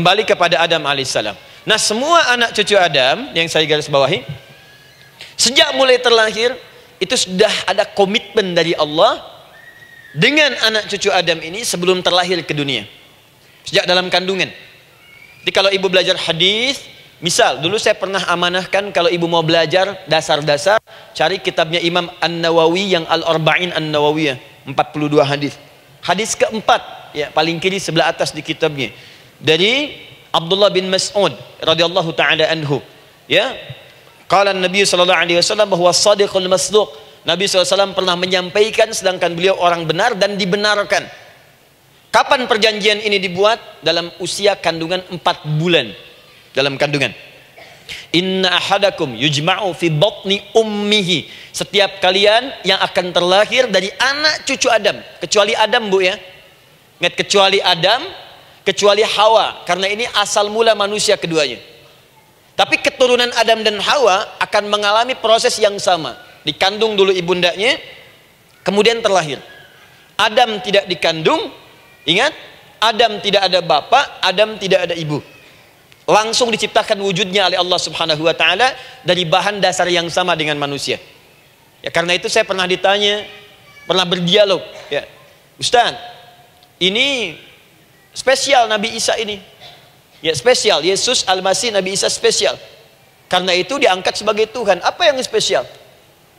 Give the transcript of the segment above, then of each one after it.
Kembali kepada Adam alaihissalam. Nah, semua anak cucu Adam yang saya garis bawahi, sejak mulai terlahir itu sudah ada komitmen dari Allah dengan anak cucu Adam ini sebelum terlahir ke dunia, sejak dalam kandungan. Jadi kalau ibu belajar hadis, misal dulu saya pernah amanahkan kalau ibu mau belajar dasar-dasar, cari kitabnya Imam An-Nawawi yang Al-Arba'in An-Nawawiyah, 42 hadis. Hadis keempat, ya paling kiri sebelah atas di kitabnya, dari Abdullah bin Mas'ud radhiyallahu taala anhu, ya. Qala Nabi sallallahu alaihi wasallam bahwa shadiqul masduq. Nabi SAW pernah menyampaikan sedangkan beliau orang benar dan dibenarkan. Kapan perjanjian ini dibuat? Dalam usia kandungan 4 bulan. Dalam kandungan. Inna ahadakum yujma'u fi batni ummihi. Setiap kalian yang akan terlahir dari anak cucu Adam, kecuali Adam, Bu, ya. Ingat, kecuali Adam, kecuali Hawa, karena ini asal mula manusia keduanya. Tapi keturunan Adam dan Hawa akan mengalami proses yang sama. Dikandung dulu ibundanya, kemudian terlahir. Adam tidak dikandung, ingat, Adam tidak ada bapak, Adam tidak ada ibu. Langsung diciptakan wujudnya oleh Allah Subhanahu wa taala dari bahan dasar yang sama dengan manusia. Ya, karena itu saya pernah ditanya, pernah berdialog, ya, Ustaz, ini spesial Nabi Isa ini. Ya, spesial, Yesus Al-Masih Nabi Isa spesial. Karena itu diangkat sebagai Tuhan. Apa yang spesial?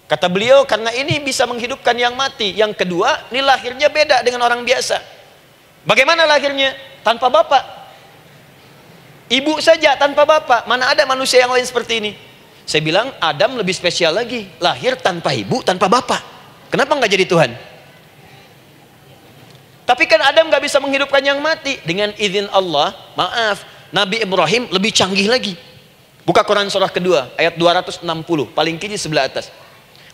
Kata beliau, karena ini bisa menghidupkan yang mati. Yang kedua, ini lahirnya beda dengan orang biasa. Bagaimana lahirnya? Tanpa bapak. Ibu saja tanpa bapak. Mana ada manusia yang lain seperti ini? Saya bilang, Adam lebih spesial lagi. Lahir tanpa ibu, tanpa bapak. Kenapa nggak jadi Tuhan? Tapi kan Adam nggak bisa menghidupkan yang mati. Dengan izin Allah, maaf, Nabi Ibrahim lebih canggih lagi. Buka Quran surah kedua, ayat 260, paling kiri sebelah atas.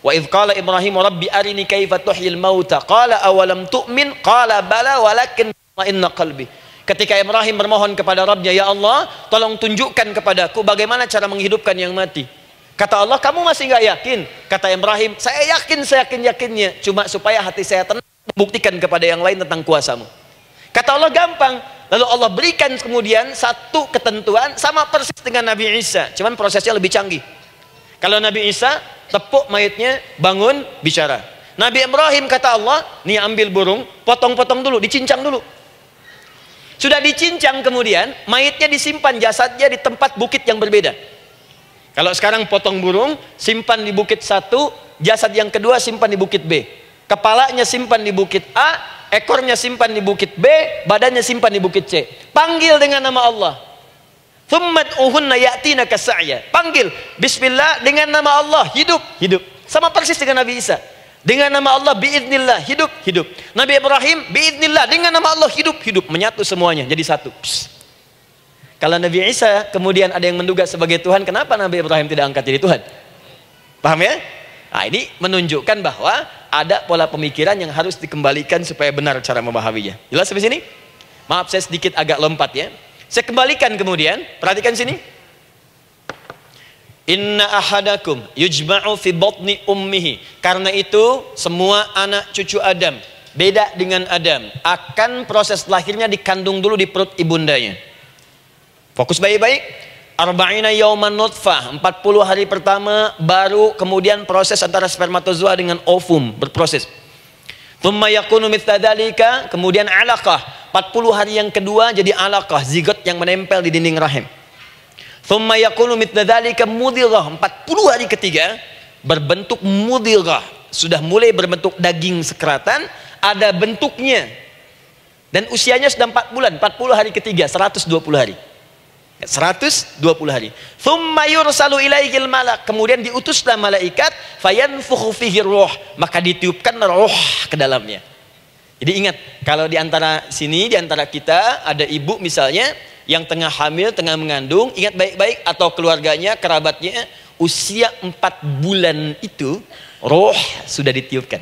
Wa idh qala Ibrahim rabbi arini kaifa tuhyil mauta qala awalam tu'min qala bala walakin inna qalbi. Ketika Ibrahim bermohon kepada Rabbnya, ya Allah, tolong tunjukkan kepadaku bagaimana cara menghidupkan yang mati. Kata Allah, kamu masih nggak yakin? Kata Ibrahim, saya yakin, saya yakin-yakinnya, cuma supaya hati saya tenang, buktikan kepada yang lain tentang kuasamu. Kata Allah, gampang. Lalu Allah berikan kemudian satu ketentuan sama persis dengan Nabi Isa, cuman prosesnya lebih canggih. Kalau Nabi Isa tepuk mayatnya, bangun, bicara. Nabi Ibrahim kata Allah, nih ambil burung, potong-potong dulu, dicincang dulu. Sudah dicincang kemudian, mayatnya disimpan, jasadnya di tempat bukit yang berbeda. Kalau sekarang potong burung, simpan di bukit satu, jasad yang kedua simpan di bukit B. Kepalanya simpan di bukit A, ekornya simpan di bukit B, badannya simpan di bukit C. Panggil dengan nama Allah. Thummat uhunna ya'tina kasa'ya. Panggil bismillah dengan nama Allah, hidup, hidup. Sama persis dengan Nabi Isa. Dengan nama Allah biiznillah, hidup, hidup. Nabi Ibrahim biiznillah, dengan nama Allah hidup, hidup. Menyatu semuanya jadi satu. Psst. Kalau Nabi Isa kemudian ada yang menduga sebagai Tuhan, kenapa Nabi Ibrahim tidak angkat jadi Tuhan? Paham ya? Nah, ini menunjukkan bahwa ada pola pemikiran yang harus dikembalikan supaya benar cara memahaminya. Jelas sampai sini? Maaf saya sedikit agak lompat ya. Saya kembalikan kemudian, perhatikan sini. Inna ahadakum yujma'u fi batni ummihi. Karena itu semua anak cucu Adam, beda dengan Adam, akan proses lahirnya dikandung dulu di perut ibundanya. Fokus baik-baik. Arba'ina yauman nutfah, 40 hari pertama baru kemudian proses antara spermatozoa dengan ovum berproses. Thumma yakunu mithla dzalika, kemudian alaqah, 40 hari yang kedua jadi alaqah, zigot yang menempel di dinding rahim. Thumma yakunu mithla dzalika mudghah, 40 hari ketiga berbentuk mudghah, sudah mulai berbentuk daging sekeratan, ada bentuknya. Dan usianya sudah 4 bulan, 40 hari ketiga, 120 hari. 120 hari. Thumma yursalu ilaihil malak, kemudian diutuslah malaikat, fayanfukhu fihi ruh, maka ditiupkan roh ke dalamnya. Jadi ingat, kalau di antara sini, di antara kita ada ibu misalnya yang tengah hamil, tengah mengandung, ingat baik-baik, atau keluarganya, kerabatnya, usia 4 bulan itu roh sudah ditiupkan.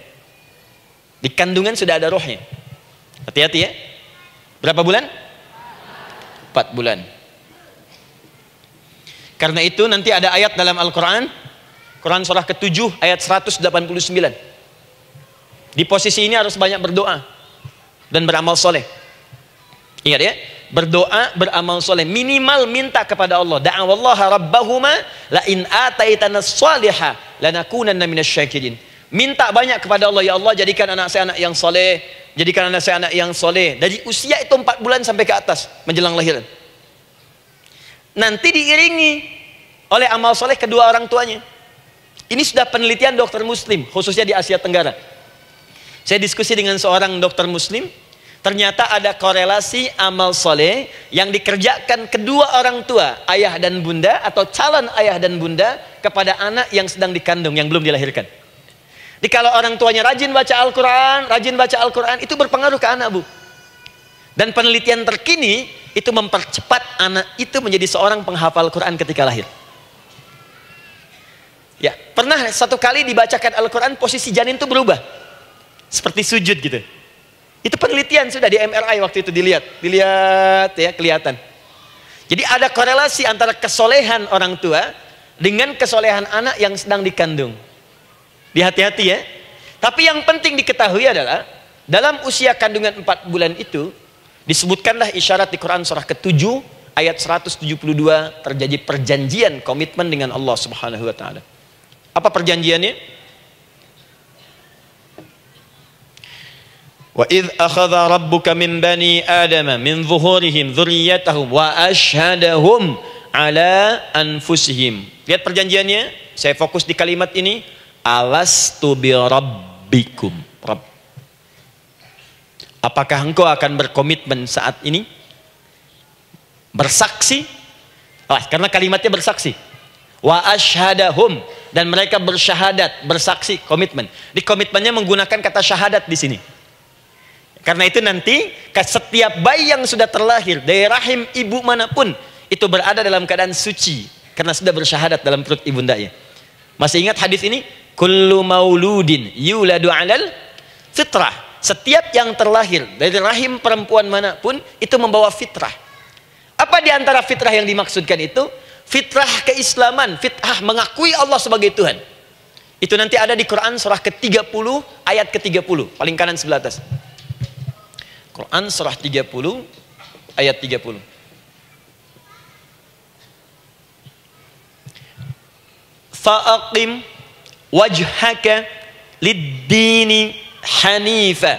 Di kandungan sudah ada rohnya. Hati-hati ya. Berapa bulan? 4 bulan. Karena itu nanti ada ayat dalam Al-Quran, Quran surah ke-7 ayat 189. Di posisi ini harus banyak berdoa dan beramal soleh. Ingat ya, berdoa, beramal soleh, minimal minta kepada Allah. Da'awallaha rabbahuma la in ataitana shalihah lanakunanna minasyakirin. Minta banyak kepada Allah, ya Allah jadikan anak saya anak yang soleh, jadikan anak saya anak yang soleh. Dari usia itu 4 bulan sampai ke atas menjelang lahiran. Nanti diiringi oleh amal soleh kedua orang tuanya. Ini sudah penelitian dokter muslim, khususnya di Asia Tenggara. Saya diskusi dengan seorang dokter muslim. Ternyata ada korelasi amal soleh yang dikerjakan kedua orang tua, ayah dan bunda atau calon ayah dan bunda kepada anak yang sedang dikandung, yang belum dilahirkan. Jadi kalau orang tuanya rajin baca Al-Quran, itu berpengaruh ke anak, Bu. Dan penelitian terkini itu mempercepat anak itu menjadi seorang penghafal Quran ketika lahir. Ya, pernah satu kali dibacakan Al-Quran, posisi janin itu berubah. Seperti sujud gitu. Itu penelitian sudah di MRI waktu itu dilihat ya, kelihatan. Jadi ada korelasi antara kesolehan orang tua dengan kesolehan anak yang sedang dikandung. Hati-hati ya. Tapi yang penting diketahui adalah dalam usia kandungan 4 bulan itu disebutkanlah isyarat di Quran surah ke-7 ayat 172 terjadi perjanjian komitmen dengan Allah Subhanahu wa taala. Apa perjanjiannya? Wa idh akhadha rabbuka min bani adama min zuhurihim dzurriyyatahum wa ashhadahum ala anfusihim. Lihat perjanjiannya, saya fokus di kalimat ini, alastu bi rabbikum. Rabb. Apakah engkau akan berkomitmen saat ini bersaksi? Karena kalimatnya bersaksi. Wa ashhadahum, dan mereka bersyahadat, bersaksi, komitmen. Di komitmennya menggunakan kata syahadat di sini. Karena itu nanti setiap bayi yang sudah terlahir dari rahim ibu manapun itu berada dalam keadaan suci karena sudah bersyahadat dalam perut ibundanya. Masih ingat hadis ini? Kullu mauludin yuladu 'alal fitrah. Setiap yang terlahir dari rahim perempuan manapun itu membawa fitrah. Apa di antara fitrah yang dimaksudkan itu? Fitrah keislaman, fitrah mengakui Allah sebagai Tuhan. Itu nanti ada di Quran surah ke-30 ayat ke-30, paling kanan sebelah atas. Quran surah 30 ayat 30. Fa'aqim wajhaka lid-dini hanifa.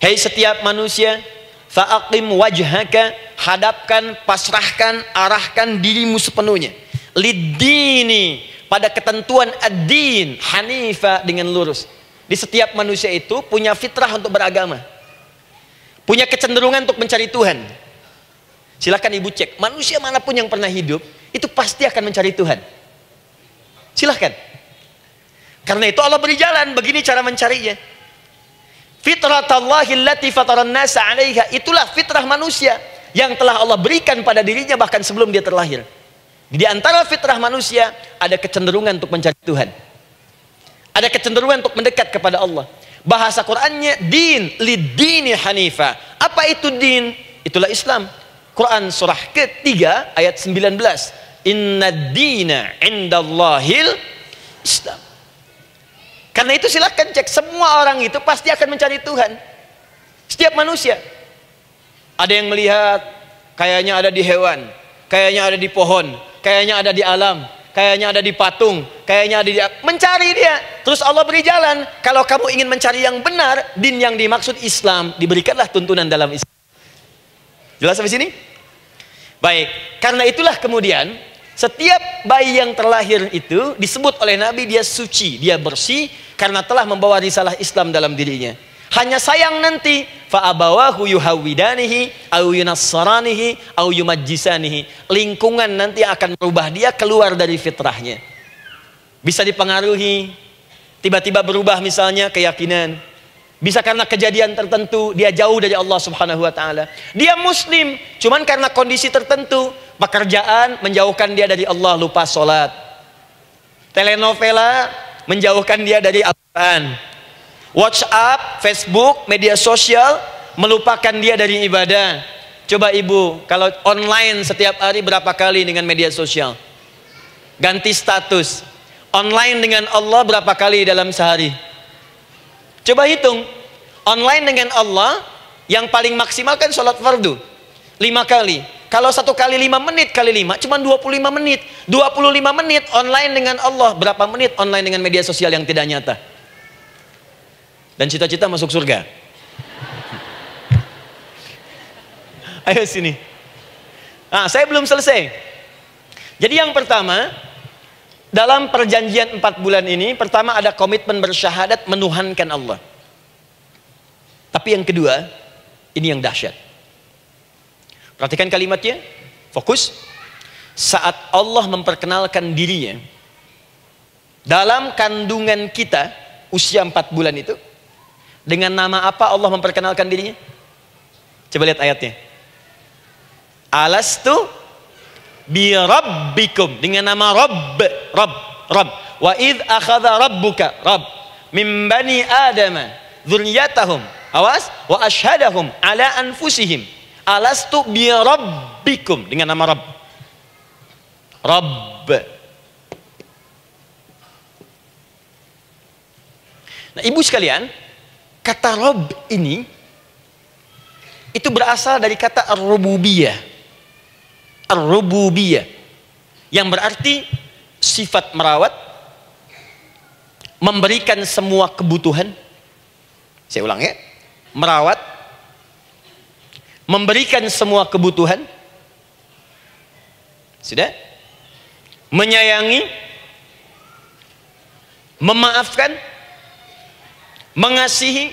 Hei setiap manusia, fa'aqim wajhaka, hadapkan, pasrahkan, arahkan dirimu sepenuhnya. Lid-dini, pada ketentuan ad-din, hanifa, dengan lurus. Di setiap manusia itu punya fitrah untuk beragama. Punya kecenderungan untuk mencari Tuhan. Silakan ibu cek, manusia manapun yang pernah hidup itu pasti akan mencari Tuhan. Silahkan. Karena itu Allah beri jalan, begini cara mencarinya. Fitratallahi allati fataran nasa 'alaiha, itulah fitrah manusia yang telah Allah berikan pada dirinya bahkan sebelum dia terlahir. Di antara fitrah manusia ada kecenderungan untuk mencari Tuhan. Ada kecenderungan untuk mendekat kepada Allah. Bahasa Qur'annya din, lid-dini hanifa. Apa itu din? Itulah Islam. Quran surah ke-3 ayat 19. Inna dina indallahil Islam. Karena itu silakan cek, semua orang itu pasti akan mencari Tuhan. Setiap manusia. Ada yang melihat kayaknya ada di hewan, kayaknya ada di pohon, kayaknya ada di alam, kayaknya ada di patung, kayaknya ada di... mencari dia. Terus Allah beri jalan. Kalau kamu ingin mencari yang benar, din yang dimaksud Islam, diberikanlah tuntunan dalam Islam. Jelas sampai sini? Baik, karena itulah kemudian setiap bayi yang terlahir itu disebut oleh Nabi dia suci, dia bersih karena telah membawa risalah Islam dalam dirinya. Hanya sayang nanti fa abawahu yuhawidanihi au yunassaranihi au yumajjisanihi. Lingkungan nanti akan merubah dia keluar dari fitrahnya. Bisa dipengaruhi, tiba-tiba berubah misalnya keyakinan. Bisa karena kejadian tertentu dia jauh dari Allah Subhanahu wa taala. Dia muslim, cuman karena kondisi tertentu, pekerjaan menjauhkan dia dari Allah, lupa sholat. Telenovela menjauhkan dia dari Al-Quran. WhatsApp, Facebook, media sosial melupakan dia dari ibadah. Coba ibu, kalau online setiap hari berapa kali dengan media sosial? Ganti status. Online dengan Allah berapa kali dalam sehari? Coba hitung. Online dengan Allah yang paling maksimal kan sholat fardu. 5 kali. Kalau 1 kali 5 menit kali 5 cuma 25 menit. 25 menit online dengan Allah. Berapa menit online dengan media sosial yang tidak nyata? Dan cita-cita masuk surga. Ayo sini. Nah, saya belum selesai. Jadi yang pertama, dalam perjanjian 4 bulan ini, pertama ada komitmen bersyahadat menuhankan Allah. Tapi yang kedua, ini yang dahsyat. Perhatikan kalimatnya, fokus. Saat Allah memperkenalkan dirinya dalam kandungan kita, usia 4 bulan itu, dengan nama apa Allah memperkenalkan dirinya? Coba lihat ayatnya. Alastu bi rabbikum, dengan nama Rabb. Wa idh akhadha rabbuka min bani adama dzurriyyatahum, awas, wa ashhadahum ala anfusihim alastu bi rabbikum, dengan nama Rabb. Nah, ibu sekalian, kata Rabb ini itu berasal dari kata ar-rububiyah. Ar-rububiyah yang berarti sifat merawat, memberikan semua kebutuhan. Saya ulang ya, merawat, memberikan semua kebutuhan, sudah, menyayangi, memaafkan, mengasihi,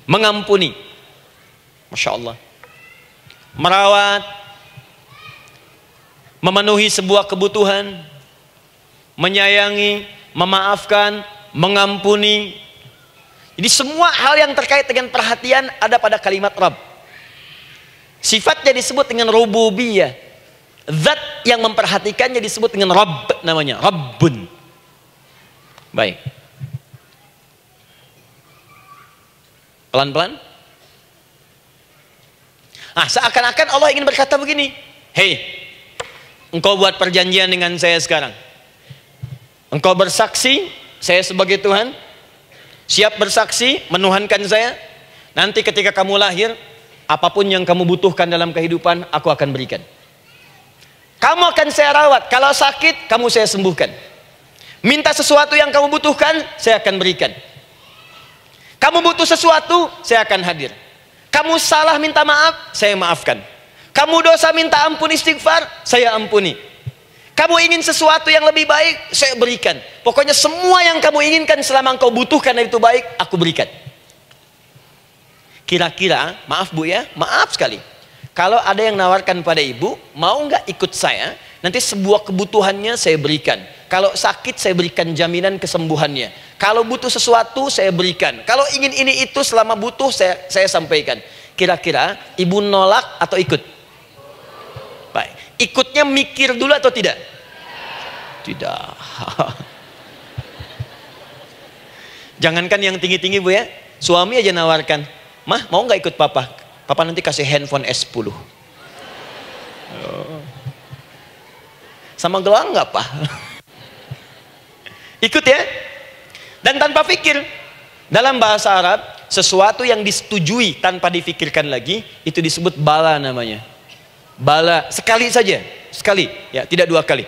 mengampuni. Masya Allah. Merawat, memenuhi sebuah kebutuhan, menyayangi, memaafkan, mengampuni. Jadi semua hal yang terkait dengan perhatian ada pada kalimat Rabb. Sifatnya disebut dengan rububiyah. Zat yang memperhatikannya disebut dengan Rabb, namanya Rabbun. Baik. Pelan-pelan. Seakan-akan Allah ingin berkata begini, hei, engkau buat perjanjian dengan saya sekarang. Engkau bersaksi, saya sebagai Tuhan, siap bersaksi, menuhankan saya. Nanti ketika kamu lahir, apapun yang kamu butuhkan dalam kehidupan, aku akan berikan. Kamu akan saya rawat. Kalau sakit, kamu saya sembuhkan. Minta sesuatu yang kamu butuhkan, saya akan berikan. Kamu butuh sesuatu, saya akan hadir. Kamu salah minta maaf, saya maafkan. Kamu dosa minta ampun istighfar, saya ampuni. Kamu ingin sesuatu yang lebih baik, saya berikan. Pokoknya semua yang kamu inginkan selama engkau butuhkan itu baik, aku berikan. Kira-kira, maaf Bu ya, maaf sekali. Kalau ada yang nawarkan pada ibu, mau nggak ikut saya? Nanti sebuah kebutuhannya saya berikan. Kalau sakit saya berikan jaminan kesembuhannya. Kalau butuh sesuatu saya berikan. Kalau ingin ini itu selama butuh saya sampaikan. Kira-kira ibu nolak atau ikut? Baik. Ikutnya mikir dulu atau tidak? Tidak. Jangankan yang tinggi-tinggi Bu ya, suami aja nawarkan, mah mau nggak ikut papa? Papa nanti kasih handphone S10. Sama gelang nggak Pak? Ikut ya. Dan tanpa pikir. Dalam bahasa Arab, sesuatu yang disetujui tanpa difikirkan lagi, itu disebut bala namanya. Bala, sekali saja, sekali, ya, tidak 2 kali.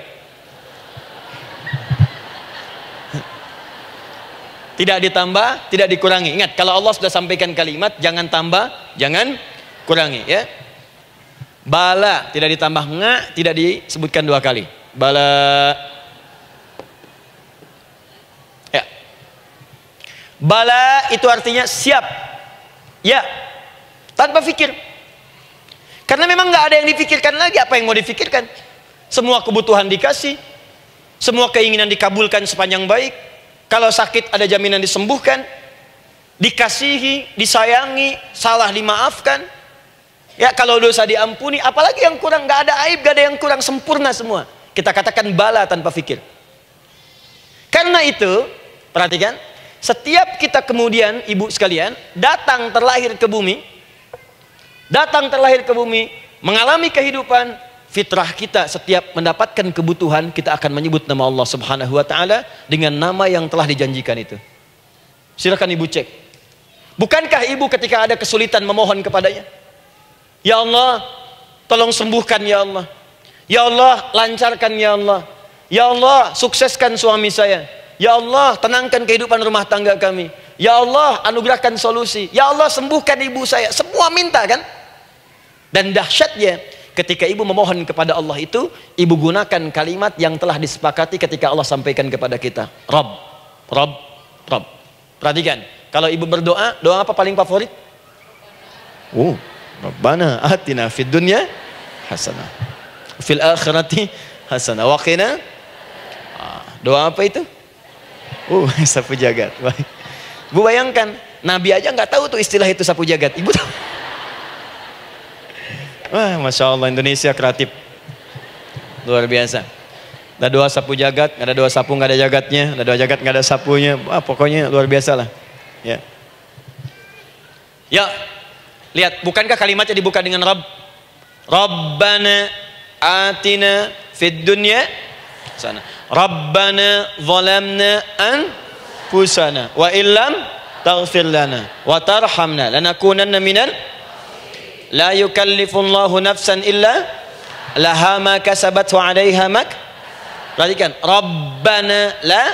Tidak ditambah, tidak dikurangi. Ingat, kalau Allah sudah sampaikan kalimat, jangan tambah, jangan kurangi, ya. Bala, tidak ditambah nga, tidak disebutkan 2 kali. Bala. Ya. Bala itu artinya siap. Ya. Tanpa pikir. Karena memang nggak ada yang dipikirkan lagi. Apa yang mau dipikirkan? Semua kebutuhan dikasih. Semua keinginan dikabulkan sepanjang baik. Kalau sakit ada jaminan disembuhkan. Dikasihi, disayangi, salah dimaafkan. Ya, kalau dosa diampuni, apalagi yang kurang, nggak ada aib, nggak ada yang kurang, sempurna semua. Kita katakan bala tanpa fikir. Karena itu, perhatikan, setiap kita kemudian, ibu sekalian, datang terlahir ke bumi, mengalami kehidupan, fitrah kita setiap mendapatkan kebutuhan, kita akan menyebut nama Allah Subhanahu wa Ta'ala dengan nama yang telah dijanjikan itu. Silakan ibu cek. Bukankah ibu ketika ada kesulitan memohon kepadanya? Ya Allah, tolong sembuhkan ya Allah. Ya Allah, lancarkan ya Allah. Ya Allah, sukseskan suami saya. Ya Allah, tenangkan kehidupan rumah tangga kami. Ya Allah, anugerahkan solusi. Ya Allah, sembuhkan ibu saya. Semua minta kan? Dan dahsyatnya, ketika ibu memohon kepada Allah itu, ibu gunakan kalimat yang telah disepakati ketika Allah sampaikan kepada kita. Rabb, Rabb, Rabb. Perhatikan, kalau ibu berdoa, doa apa paling favorit? Rabbana atina fid dunya hasanah, fil akhirati hasanah, wa qina. Doa apa itu? Sapu jagat. Bu bayangkan, Nabi aja nggak tahu tuh istilah itu sapu jagat. Ibu tahu? Wah, Masya Allah, Indonesia kreatif. Luar biasa. Ada doa sapu jagat, nggak ada doa sapu nggak ada jagatnya, ada doa jagat nggak ada sapunya. Pokoknya luar biasa lah. Ya. Ya, lihat, bukankah kalimatnya dibuka dengan Rabb? Rabbana atina fid dunya sana. Rabbana zalamna anfusana wa illam taghfir lana wa tarhamna lanakunanna minal. La yukallifullahu nafsan illa laha ma kasabat wa 'alaiha mak. Perhatikan, Rabbana la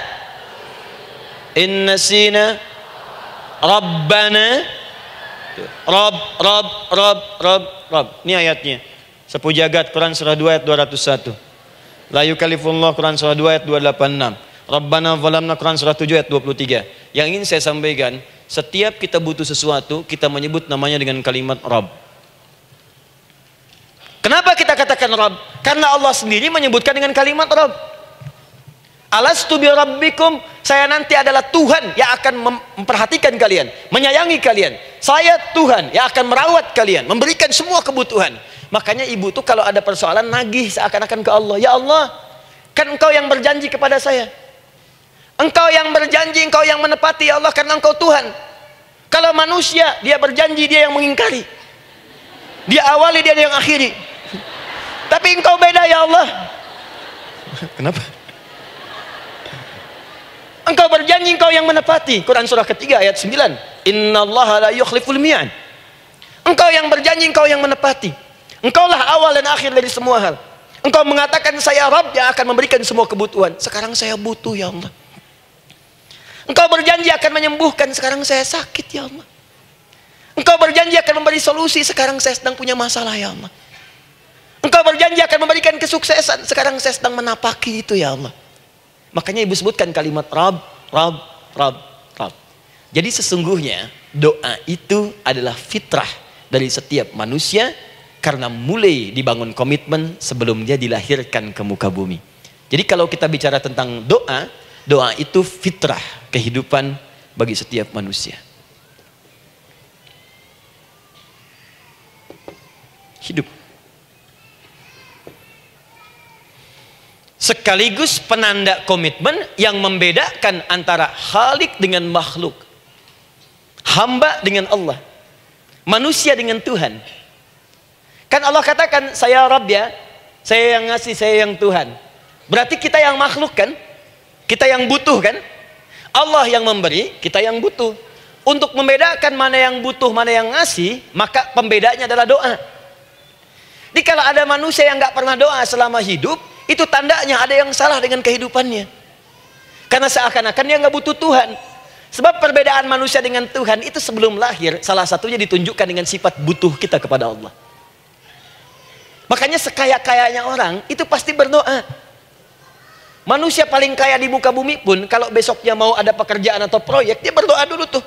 innasina Rabbana Rabb. Ini ayatnya. Sapu jagat Quran surah 2 ayat 201. La yukallifullahu Quran surah 2 ayat 286. Rabbana zalamna Quran surah 7 ayat 23. Yang ingin saya sampaikan, setiap kita butuh sesuatu, kita menyebut namanya dengan kalimat Rabb. Kenapa kita katakan Rabb? Karena Allah sendiri menyebutkan dengan kalimat Rabb. Alastu bi rabbikum, saya nanti adalah Tuhan yang akan memperhatikan kalian, menyayangi kalian. Saya Tuhan yang akan merawat kalian, memberikan semua kebutuhan. Makanya ibu tuh kalau ada persoalan nagih seakan-akan ke Allah. Ya Allah, kan engkau yang berjanji kepada saya. Engkau yang berjanji, engkau yang menepati ya Allah, karena engkau Tuhan. Kalau manusia, dia berjanji, dia yang mengingkari. Dia awali, dia yang akhiri. Tapi engkau beda ya Allah. Kenapa? Engkau berjanji, engkau yang menepati. Quran surah ketiga ayat 9. Innallaha la yukhliful mi'ad. Engkau yang berjanji, engkau yang menepati. Engkaulah awal dan akhir dari semua hal. Engkau mengatakan saya Rabb yang akan memberikan semua kebutuhan. Sekarang saya butuh ya Allah. Engkau berjanji akan menyembuhkan, sekarang saya sakit ya Allah. Engkau berjanji akan memberi solusi, sekarang saya sedang punya masalah ya Allah. Engkau berjanji akan memberikan kesuksesan, sekarang saya sedang menapaki itu ya Allah. Makanya ibu sebutkan kalimat Rabb, Rabb, Rabb, Rabb. Jadi sesungguhnya doa itu adalah fitrah dari setiap manusia, karena mulai dibangun komitmen sebelum dia dilahirkan ke muka bumi. Jadi kalau kita bicara tentang doa, doa itu fitrah kehidupan bagi setiap manusia. Hidup. Sekaligus penanda komitmen yang membedakan antara Khalik dengan makhluk, hamba dengan Allah, manusia dengan Tuhan. Kan Allah katakan saya Rabb ya, saya yang ngasih, saya yang Tuhan. Berarti kita yang makhluk kan, kita yang butuh kan. Allah yang memberi, kita yang butuh. Untuk membedakan mana yang butuh, mana yang ngasih, maka pembedanya adalah doa. Jadi kalau ada manusia yang nggak pernah doa selama hidup, itu tandanya ada yang salah dengan kehidupannya. Karena seakan-akan dia nggak butuh Tuhan. Sebab perbedaan manusia dengan Tuhan itu sebelum lahir, salah satunya ditunjukkan dengan sifat butuh kita kepada Allah. Makanya sekaya-kayanya orang itu pasti berdoa. Manusia paling kaya di muka bumi pun kalau besoknya mau ada pekerjaan atau proyek, dia berdoa dulu tuh.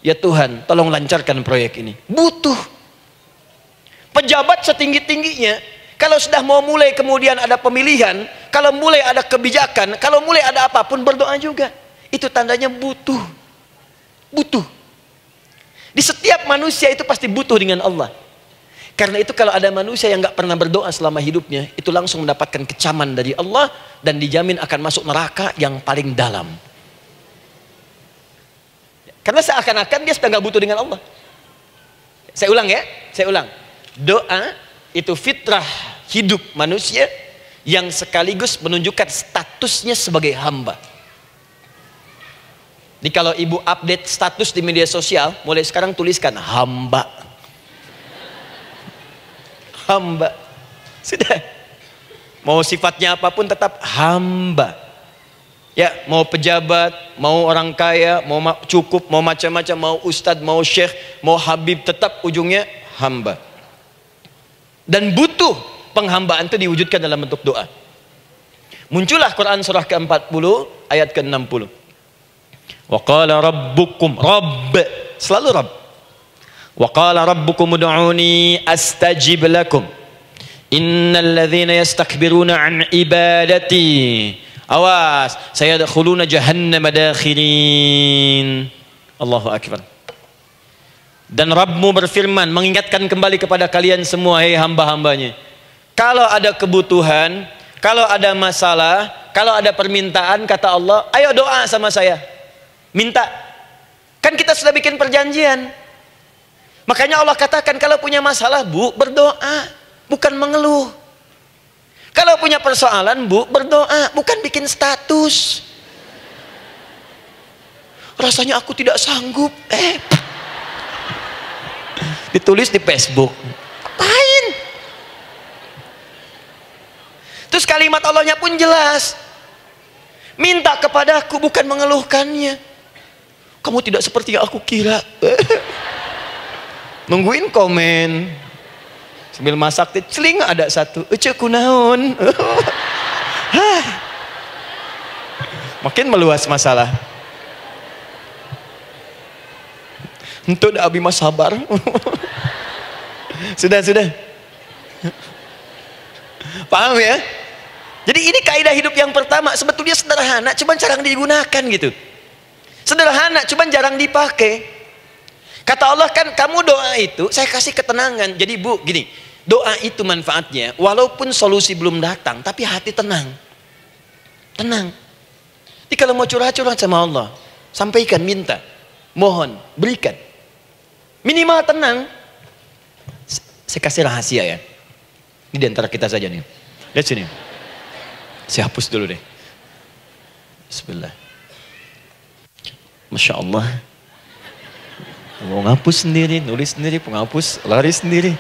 Ya Tuhan, tolong lancarkan proyek ini. Butuh. Pejabat setinggi-tingginya, kalau sudah mau mulai kemudian ada pemilihan, kalau mulai ada kebijakan, kalau mulai ada apapun berdoa juga. Itu tandanya butuh. Butuh. Di setiap manusia itu pasti butuh dengan Allah. Karena itu kalau ada manusia yang nggak pernah berdoa selama hidupnya, itu langsung mendapatkan kecaman dari Allah dan dijamin akan masuk neraka yang paling dalam. Karena seakan-akan dia sudah nggak butuh dengan Allah. Saya ulang ya, saya ulang. Doa itu fitrah hidup manusia yang sekaligus menunjukkan statusnya sebagai hamba. Jadi kalau ibu update status di media sosial, mulai sekarang tuliskan hamba. hamba. Sudah. Mau sifatnya apapun tetap hamba. Ya, mau pejabat, mau orang kaya, mau cukup, mau macam-macam, mau ustadz, mau syekh, mau habib, tetap ujungnya hamba. Dan butuh penghambaan itu diwujudkan dalam bentuk doa. Muncullah Quran surah ke-40 ayat ke-60. Wa qala rabbukum, rabb, selalu rabb. Wa qala rabbukum ud'uni astajib lakum. Innal ladzina yastakbiruna an ibadati, awas, sayadkhuluna jahannam dakhirin. Allahu akbar. Dan Rabbmu berfirman, mengingatkan kembali kepada kalian semua, hei hamba-hambanya, kalau ada kebutuhan, kalau ada masalah, kalau ada permintaan, kata Allah, ayo doa sama saya, minta. Kan kita sudah bikin perjanjian. Makanya Allah katakan, kalau punya masalah, Bu, berdoa, bukan mengeluh. Kalau punya persoalan, Bu, berdoa, bukan bikin status. Rasanya aku tidak sanggup. Ditulis di Facebook. Apain? Terus kalimat Allahnya pun jelas. Minta kepadaku, bukan mengeluhkannya. Kamu tidak seperti yang aku kira. Nungguin komen. Sambil masak, celing ada satu. Ece kunaon. Makin meluas masalah. Untuk abi mas sabar. Sudah. Paham ya? Jadi ini kaidah hidup yang pertama. Sebetulnya sederhana, cuman jarang digunakan gitu. Sederhana, cuman jarang dipakai. Kata Allah kan, kamu doa itu, saya kasih ketenangan. Jadi Bu, gini, doa itu manfaatnya, walaupun solusi belum datang, tapi hati tenang. Tenang. Jadi kalau mau curhat-curhat sama Allah, sampaikan, minta, mohon, berikan. Minimal tenang. Saya kasih rahasia ya. Ini di antara kita saja nih. Lihat sini. Saya hapus dulu deh. Bismillah. Masya Allah. Mau ngapus sendiri, nulis sendiri, penghapus, lari sendiri.